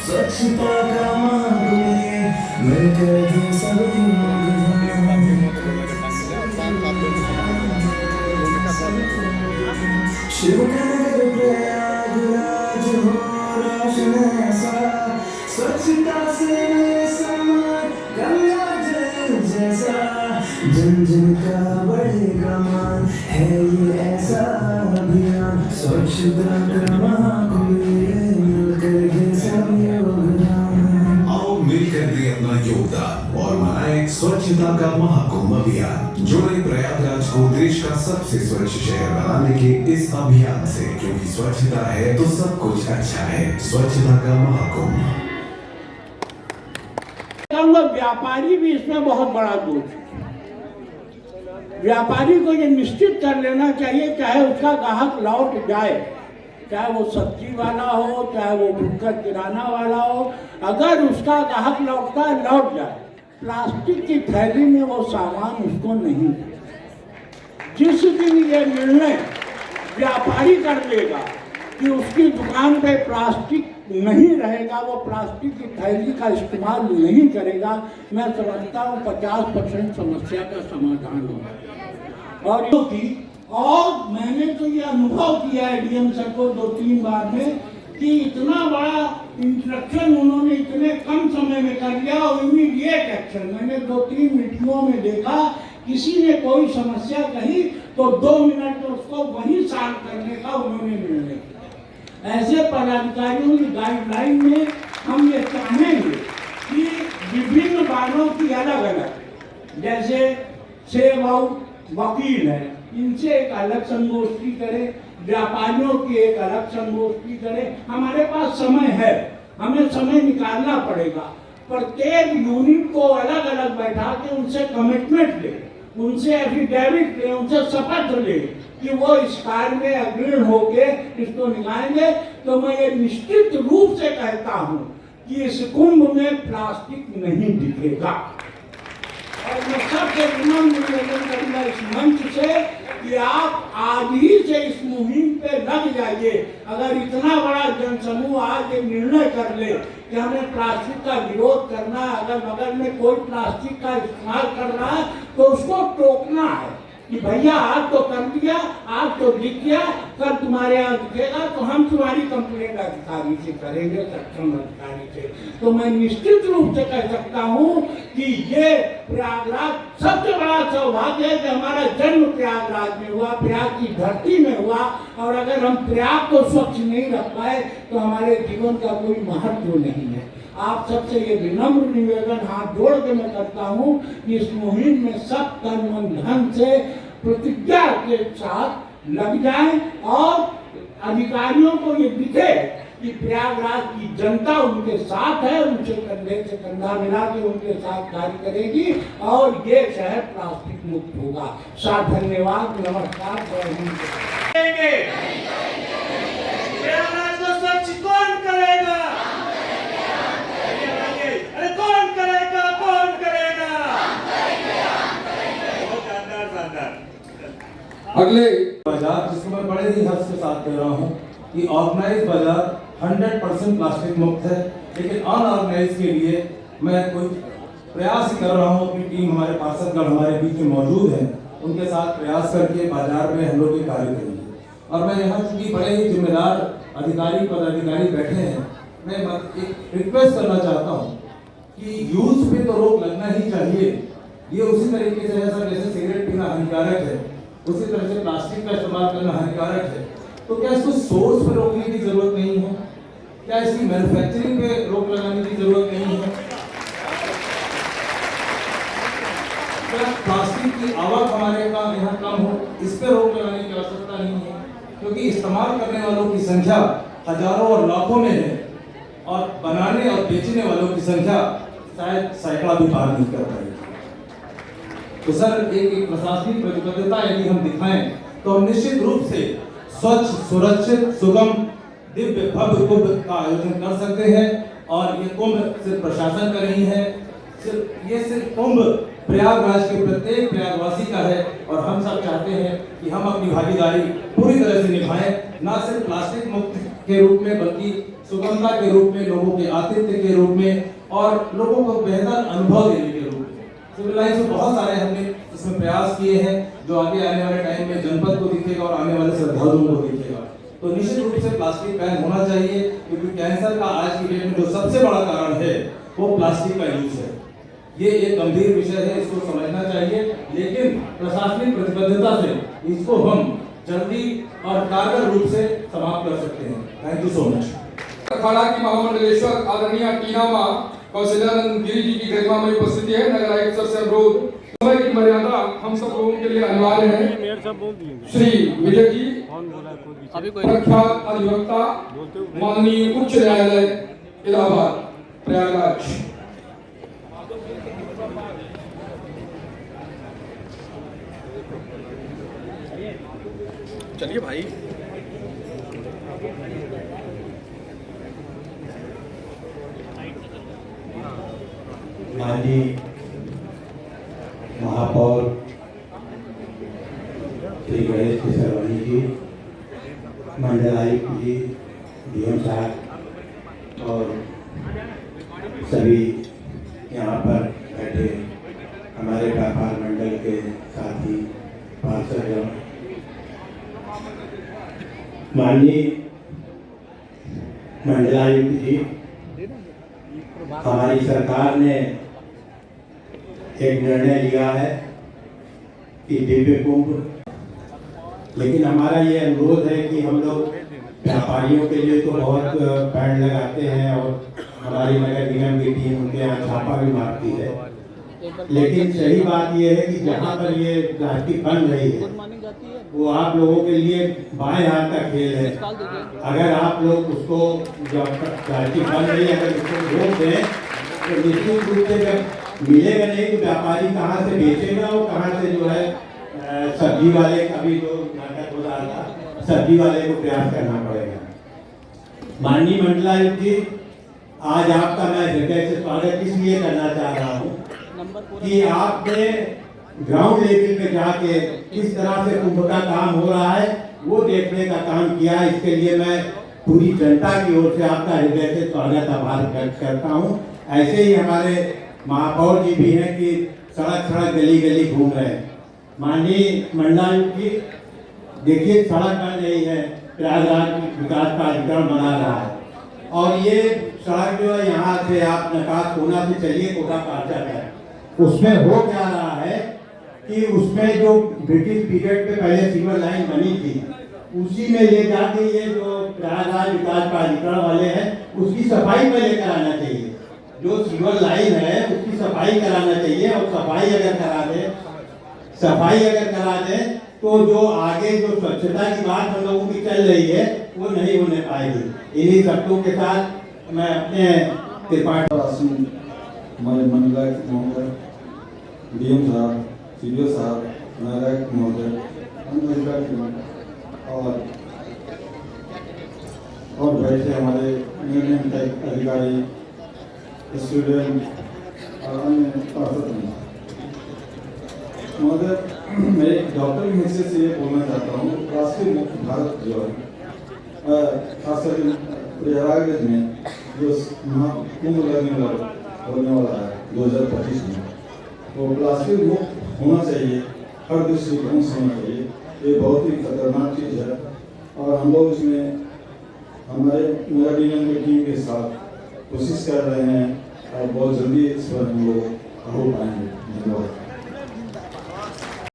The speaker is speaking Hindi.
स्वच्छता का महाकुंभ मिलकर ही सब शिव का नगर प्रयागराज हो रोशन ऐसा स्वच्छता से समान गंगा जल जैसा जन जन का बढ़ेगा मान है ये ऐसा अभियान स्वच्छता का महाकुंभ मिलकर ही सब योगदान। आओ मिलकर दें अपना योगदान और मनाएं स्वच्छता का महाकुंभ अभियान। जुड़े प्रयागराज को देश का सबसे स्वच्छ शहर बनाने के इस अभियान से, क्योंकि स्वच्छता है तो सब कुछ अच्छा है। स्वच्छता का महाकुंभ। व्यापारी भी इसमें बहुत बड़ा दोष है। व्यापारी को ये निश्चित कर लेना चाहिए, चाहे उसका ग्राहक लौट जाए, चाहे वो सब्जी वाला हो, चाहे वो भुक्कड़ किराना वाला हो, अगर उसका ग्राहक लौट जाए, प्लास्टिक की थैली में वो सामान उसको नहीं। जिस दिन ये निर्णय व्यापारी कर लेगा कि उसकी दुकान पे प्लास्टिक नहीं रहेगा, वो प्लास्टिक की थैली का इस्तेमाल नहीं करेगा, मैं समझता हूँ 50% समस्या का समाधान होगा। और क्योंकि और मैंने तो ये अनुभव किया है डीएम सर को 2-3 बार में कि इतना बड़ा इंस्ट्रक्शन उन्होंने इतने कम समय में कर लिया और इमीडिएट एक्शन। मैंने 2-3 मीटिंगों में देखा, किसी ने कोई समस्या कही तो 2 मिनट में उसको वहीं सॉल्व करने का उन्होंने निर्णय किया। ऐसे पदाधिकारियों की गाइडलाइन में हम ये चाहेंगे कि विभिन्न बातों की अलग अलग, जैसे सेव आउट वकील है, इनसे एक अलग संगोष्ठी करें, व्यापारियों की एक अलग संगोष्ठी करें। हमारे पास समय है, हमें समय निकालना पड़ेगा। प्रत्येक यूनिट को अलग अलग बैठा के उनसे कमिटमेंट ले, उनसे एफिडेविट ले, उनसे शपथ ले कि वो इस कार्य में अग्रणी होके इसको निकालेंगे। तो मैं ये निश्चित रूप से कहता हूँ कि इस कुंभ में प्लास्टिक नहीं दिखेगा। और मैं सबसे विनम्र निवेदन करूंगा इस मंच से कि आप आज ही से इस मुहिम पे लग जाइए। अगर इतना बड़ा जनसमूह आज ये निर्णय कर ले कि हमें प्लास्टिक का विरोध करना है, अगर बगल में कोई प्लास्टिक का इस्तेमाल कर रहा है तो उसको टोकना है कि भैया आज तो कर दिया, आज तो दिख गया, कल तुम्हारे यहाँ दिखेगा तो हम तुम्हारी कंप्लेंट अधिकारी से करेंगे, सक्षम अधिकारी से। तो मैं निश्चित रूप से कह सकता हूँ कि ये प्रयागराज सबसे बड़ा सौभाग्य है कि हमारा जन्म प्रयागराज में हुआ, प्रयाग की धरती में हुआ। और अगर हम प्रयाग को स्वच्छ नहीं रख पाए तो हमारे जीवन का कोई महत्व नहीं है। आप सबसे ये विनम्र निवेदन हाथ जोड़ के मैं करता हूँ कि इस मुहिम में सब तन मन धन से प्रतिज्ञा के साथ लग जाएं और अधिकारियों को ये दिखे कि प्रयागराज की जनता उनके साथ है, उनसे कंधे से कंधा मिला के उनके साथ कार्य करेगी और ये शहर प्लास्टिक मुक्त होगा। साथ धन्यवाद, नमस्कार, जय हिंद। प्रयागराज को स्वच्छ कौन करेगा? अरे कौन करेगा? कौन करेगा? अगले बाजार, जिसको मैं बड़े ही हर्ष के साथ कह रहा हूँ कि ऑर्गेनाइज बाजार 100% प्लास्टिक मुक्त है, लेकिन अनऑर्गेनाइज के लिए मैं कुछ प्रयास कर रहा हूँ। अपनी टीम हमारे पार्षदगण हमारे बीच में मौजूद है, उनके साथ प्रयास करके बाजार में हम लोग ये कार्य करेंगे। और मैं यहाँ चूंकि बड़े ही जिम्मेदार अधिकारी पदाधिकारी बैठे हैं, मैं एक रिक्वेस्ट करना चाहता हूँ कि यूज पे तो रोक लगना ही चाहिए। ये उसी तरीके से है सर, जैसे सिगरेट पीना हानिकारक है, उसी तरह से प्लास्टिक का इस्तेमाल करना हानिकारक है। तो क्या इसको सोर्स पे रोकने की जरूरत नहीं है? क्या इसकी मैन्युफैक्चरिंग पे रोक लगाने की जरूरत नहीं है? क्या प्लास्टिक की आवक हमारे यहाँ कम हो, इस पे रोक लगाने की आवश्यकता नहीं है? क्योंकि इस्तेमाल करने वालों की संख्या हजारों और लाखों में है और बनाने और बेचने वालों की संख्या शायद सैकड़ा भी पार नहीं कर पाएगी। तो सर एक प्रशासनिक प्रतिबद्धता यदि हम दिखाएं तो हम निश्चित रूप से स्वच्छ, सुरक्षित, सुगम, दिव्य भव्य कुंभ का आयोजन कर सकते हैं। और ये कुंभ सिर्फ प्रशासन का नहीं है, सिर्फ कुंभ प्रयागराज के प्रत्येक प्रयागवासी का है। और हम सब चाहते हैं कि हम अपनी भागीदारी पूरी तरह से निभाएं, ना सिर्फ प्लास्टिक मुक्त के रूप में बल्कि सुगमता के रूप में, लोगों के आतिथ्य के रूप में और लोगों को बेहतर अनुभव देने के रूप में। सिविल लाइन्स में बहुत सारे हमने इसमें प्रयास किए हैं जो आगे आने वाले टाइम में जनपद को दिखेगा और आने वाले श्रद्धालुओं को दिखेगा। तो निश्चित रूप से प्लास्टिक बैन होना चाहिए, क्योंकि कैंसर का आज की डेट में जो सबसे बड़ा कारण है वो प्लास्टिक का यूज है। ये एक गंभीर विषय है, इसको समझना चाहिए, लेकिन प्रशासनिक प्रतिबद्धता से इसको हम जल्दी और कारगर रूप से समाप्त कर सकते हैं। Thank you so much. अखाड़ा की महामंडलेश्वर आदरणीय टीना मां कौशल्यानंद गिरी जी की गरिमा में उपस्थिति है। नगर आयुक्त से अनुरोध, समय की मर्यादा हम सब लोगों के लिए अनिवार्य है। श्री विजय जी प्रख्यात अधिवक्ता, माननीय उच्च न्यायालय इलाहाबाद प्रयागराज। चलिए भाई। माननीय महापौर श्री गणेश केसरवानी जी, मंडलायुक्त जी, डीएम साहब और सभी यहाँ पर बैठे हमारे व्यापार मंडल के साथी पार्षद, माननीय मंडलायुक्त जी, हमारी सरकार ने एक निर्णय लिया है कि दिव्य कुंभ, लेकिन हमारा ये अनुरोध है कि हम लोग व्यापारियों के लिए तो बहुत पैड लगाते हैं और हमारी नगर निगम की टीम उनके यहाँ छापा भी मारती है, लेकिन सही बात ये है कि जहाँ पर ये प्लास्टिक बन रही है वो आप लोगों के लिए बाएं हाथ का खेल है। अगर आप लोग उसको जो प्लास्टिक बन रही है अगर उसको रोक दें तो निश्चित रूप से जब मिलेगा नहीं तो व्यापारी कहाँ से बेचेगा और कहाँ से जो है सब्जी वाले का भी जो नाटक हो रहा था, सब्जी वाले को प्रयास करना पड़ेगा। माननीय मंडलायुक्त जी, आज आपका मैं हृदय से स्वागत इसलिए करना चाह रहा हूँ कि आपने ग्राउंड लेवल पे जाके किस तरह से कुंभ का काम हो रहा है वो देखने का काम किया। इसके लिए मैं पूरी जनता की ओर से आपका हृदय से स्वागत आभार व्यक्त करता हूँ। ऐसे ही हमारे महापौर जी भी हैं कि सड़क सड़क गली गली घूम रहे हैं। माननीय मंडलायुक्त जी, देखिए सड़क बन रही है, प्रयागराज विकास प्राधिकरण बना रहा है और ये सड़क जो है यहाँ से आप नकाश कोना से चलिए कोटा पार्चा है, उसमें हो क्या रहा है कि उसमें जो ब्रिटिश पीरियड पे पहले सीवर लाइन बनी थी उसी में ले जाके ये जो प्रयागराज विकास प्राधिकरण वाले हैं उसकी सफाई पे लेकर आना चाहिए। जो सीवर लाइन है उसकी सफाई कराना चाहिए और सफाई अगर करा दे तो जो आगे जो स्वच्छता की बात हम लोगों की चल रही है वो नहीं होने पाएगी। इन्हीं शब्दों के साथ मैं अपने त्रिपाठी हमारे मंडलायुक्त महोदय, डीएम साहब, सीडीओ साहब, नायक महोदय और बैठे हमारे निर्णय अधिकारी, स्टूडेंट और अन्य पार्षद महोदय, मैं एक डॉक्टर की हैसियत से ये बोलना चाहता हूँ, प्लास्टिक मुक्त भारत जो है खासकर प्रयागराज में जो कुंभ होने वाला है 2025 में, तो प्लास्टिक मुक्त होना चाहिए, हर दृष्टिकोण से होना चाहिए। ये बहुत ही खतरनाक चीज़ है और हम लोग इसमें हमारे नगर निगम की टीम के साथ कोशिश कर रहे हैं और बहुत जल्दी इस पर हम लोग हो पाएंगे। धन्यवाद।